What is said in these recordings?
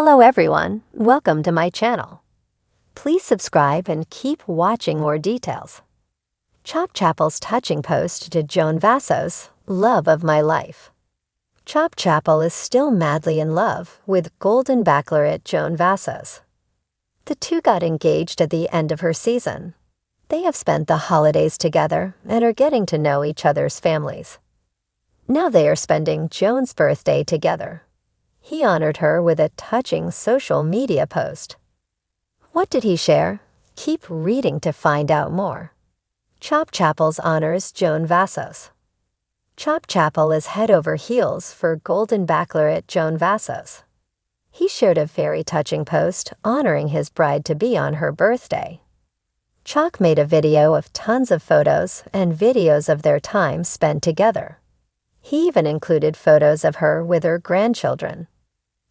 Hello everyone, welcome to my channel. Please subscribe and keep watching more details. Chapple's touching post to Joan Vassos, love of my life. Chapple is still madly in love with Golden Bachelorette Joan Vassos. The two got engaged at the end of her season. They have spent the holidays together and are getting to know each other's families. Now they are spending Joan's birthday together. He honored her with a touching social media post. What did he share? Keep reading to find out more. Chapple's honors Joan Vassos. Chapple is head over heels for Golden Bachelorette Joan Vassos. He shared a very touching post honoring his bride-to-be on her birthday. Chock made a video of tons of photos and videos of their time spent together. He even included photos of her with her grandchildren.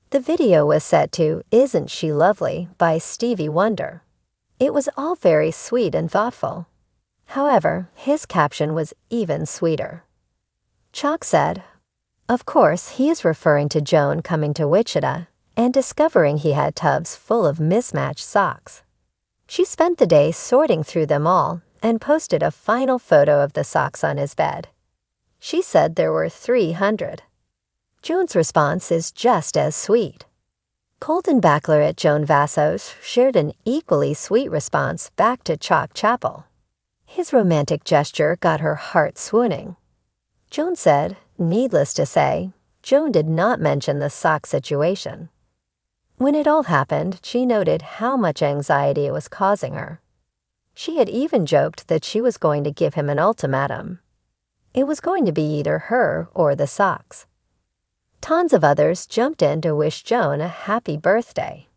The video was set to "Isn't She Lovely" by Stevie Wonder. It was all very sweet and thoughtful. However, his caption was even sweeter. Chock said, "Of course, he is referring to Joan coming to Wichita and discovering he had tubs full of mismatched socks. She spent the day sorting through them all and posted a final photo of the socks on his bed. She said there were 300. Joan's response is just as sweet. Golden Bachelorette Joan Vassos shared an equally sweet response back to Chapple. His romantic gesture got her heart swooning. Joan said, needless to say, Joan did not mention the sock situation. When it all happened, she noted how much anxiety it was causing her. She had even joked that she was going to give him an ultimatum. It was going to be either her or the socks. Tons of others jumped in to wish Joan a happy birthday.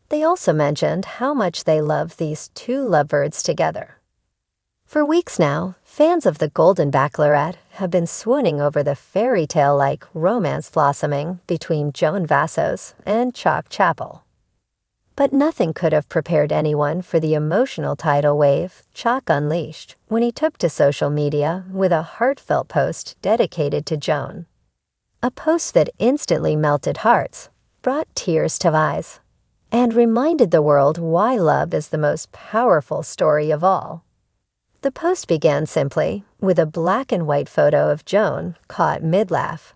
They also mentioned how much they love these two lovebirds together. For weeks now, fans of the Golden Bachelorette have been swooning over the fairy tale-like romance blossoming between Joan Vassos and Chapple. But nothing could have prepared anyone for the emotional tidal wave Chock unleashed when he took to social media with a heartfelt post dedicated to Joan. A post that instantly melted hearts, brought tears to eyes, and reminded the world why love is the most powerful story of all. The post began simply with a black and white photo of Joan caught mid-laugh.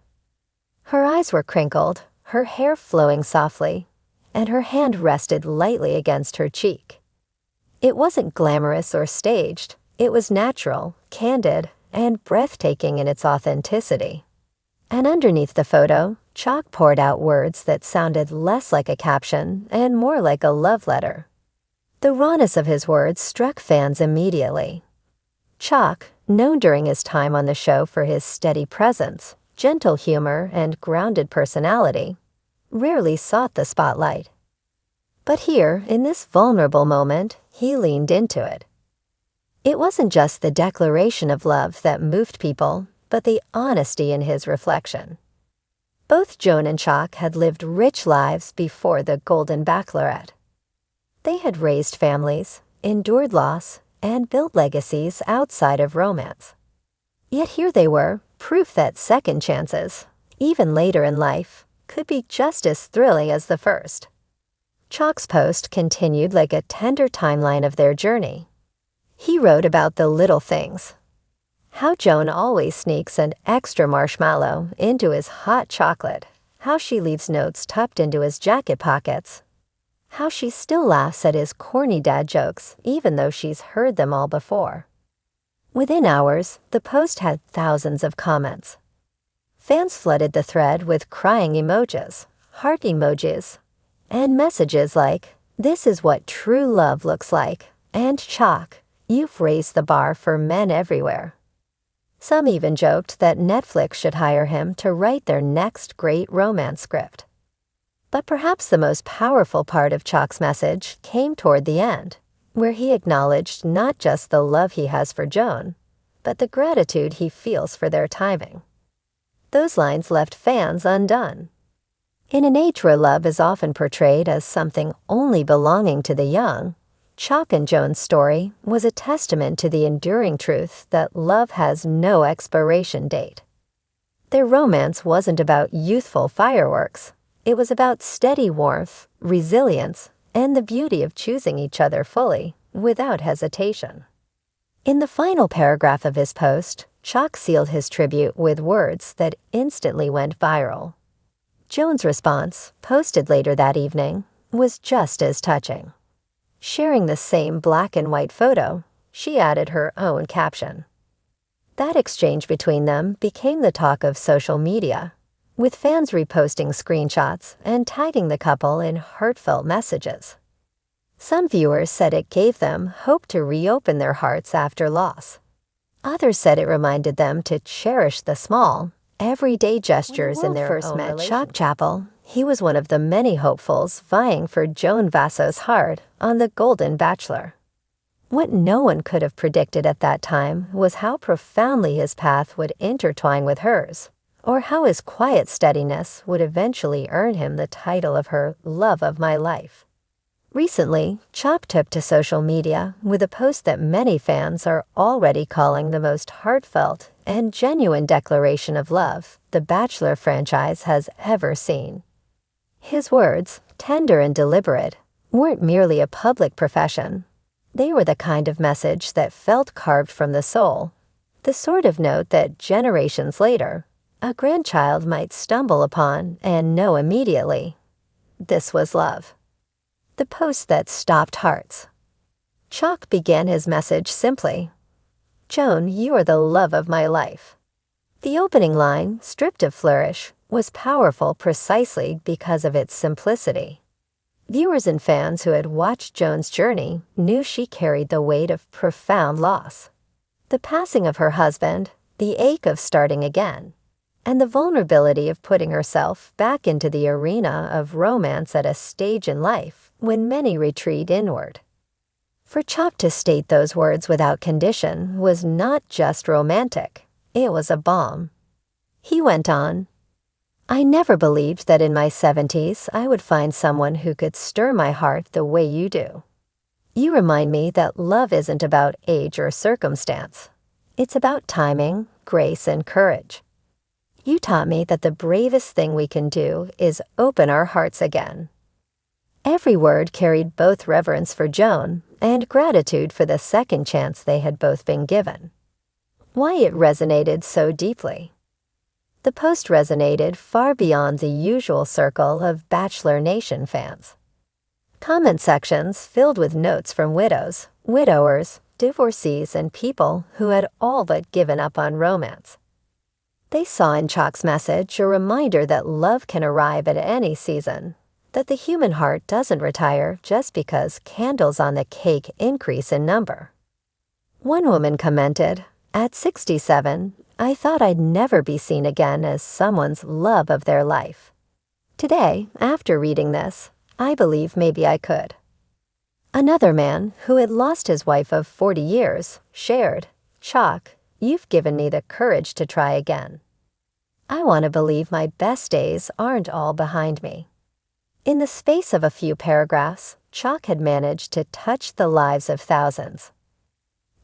Her eyes were crinkled, her hair flowing softly, and her hand rested lightly against her cheek. It wasn't glamorous or staged, it was natural, candid, and breathtaking in its authenticity. And underneath the photo, Chock poured out words that sounded less like a caption and more like a love letter. The rawness of his words struck fans immediately. Chock, known during his time on the show for his steady presence, gentle humor, and grounded personality, rarely sought the spotlight. But here, in this vulnerable moment, he leaned into it. It wasn't just the declaration of love that moved people, but the honesty in his reflection. Both Joan and Chock had lived rich lives before the Golden Bachelorette. They had raised families, endured loss, and built legacies outside of romance. Yet here they were, proof that second chances, even later in life, could be just as thrilling as the first. Chock's post continued like a tender timeline of their journey. He wrote about the little things. How Joan always sneaks an extra marshmallow into his hot chocolate. How she leaves notes tucked into his jacket pockets. How she still laughs at his corny dad jokes even though she's heard them all before. Within hours, the post had thousands of comments. Fans flooded the thread with crying emojis, heart emojis, and messages like, "This is what true love looks like," and "Chock, you've raised the bar for men everywhere." Some even joked that Netflix should hire him to write their next great romance script. But perhaps the most powerful part of Chock's message came toward the end, where he acknowledged not just the love he has for Joan, but the gratitude he feels for their timing. Those lines left fans undone. In an age where love is often portrayed as something only belonging to the young, Chock and Joan's story was a testament to the enduring truth that love has no expiration date. Their romance wasn't about youthful fireworks. It was about steady warmth, resilience, and the beauty of choosing each other fully, without hesitation. In the final paragraph of his post, Chock sealed his tribute with words that instantly went viral. Joan's response, posted later that evening, was just as touching. Sharing the same black and white photo, she added her own caption. That exchange between them became the talk of social media, with fans reposting screenshots and tagging the couple in heartfelt messages. Some viewers said it gave them hope to reopen their hearts after loss. Others said it reminded them to cherish the small, everyday gestures in their own relationship. When the world first met Chapple, he was one of the many hopefuls vying for Joan Vassos' heart on The Golden Bachelor. What no one could have predicted at that time was how profoundly his path would intertwine with hers, or how his quiet steadiness would eventually earn him the title of her love of my life. Recently, Chock took to social media with a post that many fans are already calling the most heartfelt and genuine declaration of love the Bachelor franchise has ever seen. His words, tender and deliberate, weren't merely a public profession. They were the kind of message that felt carved from the soul, the sort of note that generations later, a grandchild might stumble upon and know immediately. This was love. The post that stopped hearts. Chock began his message simply. Joan, you are the love of my life. The opening line, stripped of flourish, was powerful precisely because of its simplicity. Viewers and fans who had watched Joan's journey knew she carried the weight of profound loss. The passing of her husband, the ache of starting again, and the vulnerability of putting herself back into the arena of romance at a stage in life when many retreat inward. For Chock to state those words without condition was not just romantic, it was a balm. He went on, I never believed that in my 70s I would find someone who could stir my heart the way you do. You remind me that love isn't about age or circumstance. It's about timing, grace, and courage. You taught me that the bravest thing we can do is open our hearts again. Every word carried both reverence for Joan and gratitude for the second chance they had both been given. Why it resonated so deeply. The post resonated far beyond the usual circle of Bachelor Nation fans. Comment sections filled with notes from widows, widowers, divorcees, and people who had all but given up on romance. They saw in Chock's message a reminder that love can arrive at any season, that the human heart doesn't retire just because candles on the cake increase in number. One woman commented, at 67, I thought I'd never be seen again as someone's love of their life. Today, after reading this, I believe maybe I could. Another man, who had lost his wife of 40 years, shared, Chock, you've given me the courage to try again. I want to believe my best days aren't all behind me. In the space of a few paragraphs, Chock had managed to touch the lives of thousands.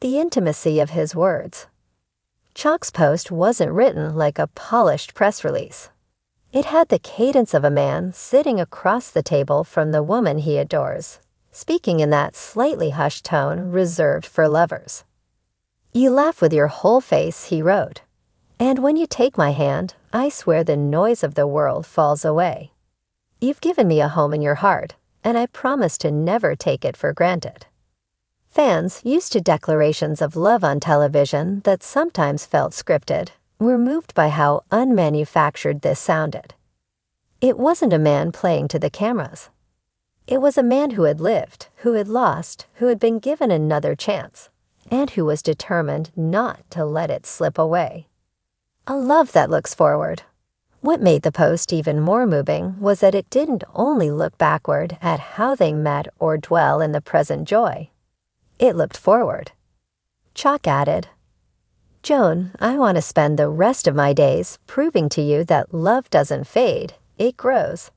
The intimacy of his words. Chock's post wasn't written like a polished press release. It had the cadence of a man sitting across the table from the woman he adores, speaking in that slightly hushed tone reserved for lovers. You laugh with your whole face, he wrote. And when you take my hand, I swear the noise of the world falls away. You've given me a home in your heart, and I promise to never take it for granted. Fans, used to declarations of love on television that sometimes felt scripted, were moved by how unmanufactured this sounded. It wasn't a man playing to the cameras. It was a man who had lived, who had lost, who had been given another chance, and who was determined not to let it slip away. A love that looks forward. What made the post even more moving was that it didn't only look backward at how they met or dwell in the present joy. It looked forward. Chock added, Joan, I want to spend the rest of my days proving to you that love doesn't fade, it grows.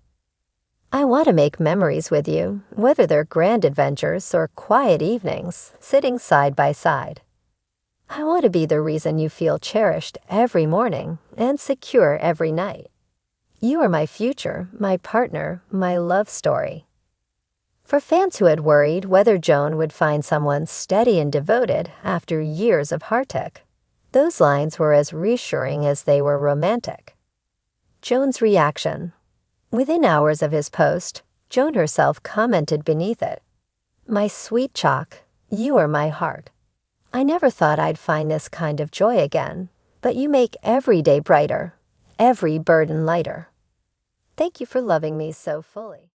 I want to make memories with you, whether they're grand adventures or quiet evenings, sitting side by side. I want to be the reason you feel cherished every morning and secure every night. You are my future, my partner, my love story. For fans who had worried whether Joan would find someone steady and devoted after years of heartache, those lines were as reassuring as they were romantic. Joan's reaction. Within hours of his post, Joan herself commented beneath it, "My sweet Chock, you are my heart. I never thought I'd find this kind of joy again, but you make every day brighter, every burden lighter. Thank you for loving me so fully."